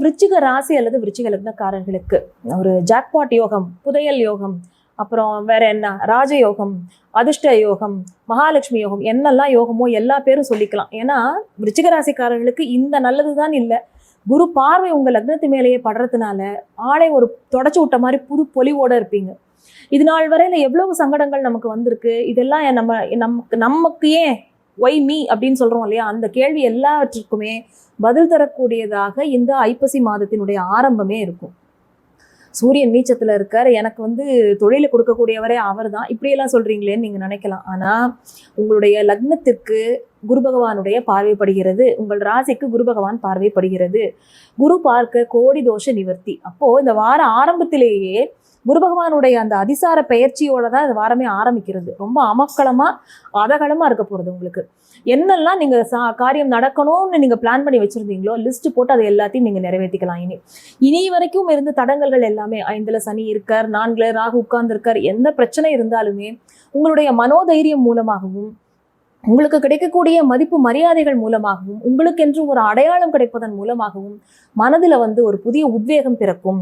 விருச்சிக ராசி அல்லது விருச்சிக லக்னக்காரர்களுக்கு ஒரு ஜாக்பாட் யோகம், புதையல் யோகம், அப்புறம் வேற என்ன ராஜயோகம், அதிர்ஷ்ட யோகம், மகாலட்சுமி யோகம், என்னெல்லாம் யோகமோ எல்லா பேரும் சொல்லிக்கலாம். ஏன்னா விருச்சிக ராசிக்காரர்களுக்கு இந்த நல்லதுதான் இல்லை, குரு பார்வை உங்க லக்னத்து மேலேயே படுறதுனால ஆளை ஒரு தொடச்சு விட்ட மாதிரி புது பொலிவோட இருப்பீங்க. இது நாள் வரையில எவ்வளவு சங்கடங்கள் நமக்கு வந்திருக்கு, இதெல்லாம் நமக்கு ஏன் ஒய் மீ அப்படின்னு சொல்றோம் இல்லையா, அந்த கேள்வி எல்லாவற்றுக்குமே பதில் தரக்கூடியதாக இந்த ஐப்பசி மாதத்தினுடைய ஆரம்பமே இருக்கும். சூரியன் நீச்சத்துல இருக்கார், எனக்கு தொழிலை கொடுக்கக்கூடியவரே அவர் தான், இப்படியெல்லாம் சொல்றீங்களேன்னு நீங்க நினைக்கலாம். ஆனா உங்களுடைய லக்னத்திற்கு குரு பகவானுடைய பார்வைப்படுகிறது, உங்கள் ராசிக்கு குரு பகவான் பார்வைப்படுகிறது. குரு பார்க்க கோடி தோஷ நிவர்த்தி. அப்போ இந்த வார ஆரம்பத்திலேயே குரு பகவானுடைய அந்த அதிசார பயிற்சியோட தான் இந்த வாரமே ஆரம்பிக்கிறது. ரொம்ப அமக்களமா அதகலமா இருக்க போறது. உங்களுக்கு என்னெல்லாம் நீங்க காரியம் நடக்கணும்னு நீங்க பிளான் பண்ணி வச்சிருந்தீங்களோ லிஸ்ட் போட்டு அதை எல்லாத்தையும் நீங்க நிறைவேற்றிக்கலாம். இனி வரைக்கும் இருந்த தடங்கல்கள் எல்லாமே, 5ல் சனி இருக்கார், 4ல் ராகு உட்கார்ந்து இருக்கார், எந்த பிரச்சனை இருந்தாலுமே உங்களுடைய மனோதைரியம் மூலமாகவும் உங்களுக்கு கிடைக்கக்கூடிய மதிப்பு மரியாதைகள் மூலமாகவும் உங்களுக்கு என்று ஒரு அடையாளம் கிடைப்பதன் மூலமாகவும் மனதில் ஒரு புதிய உத்வேகம் பிறக்கும்.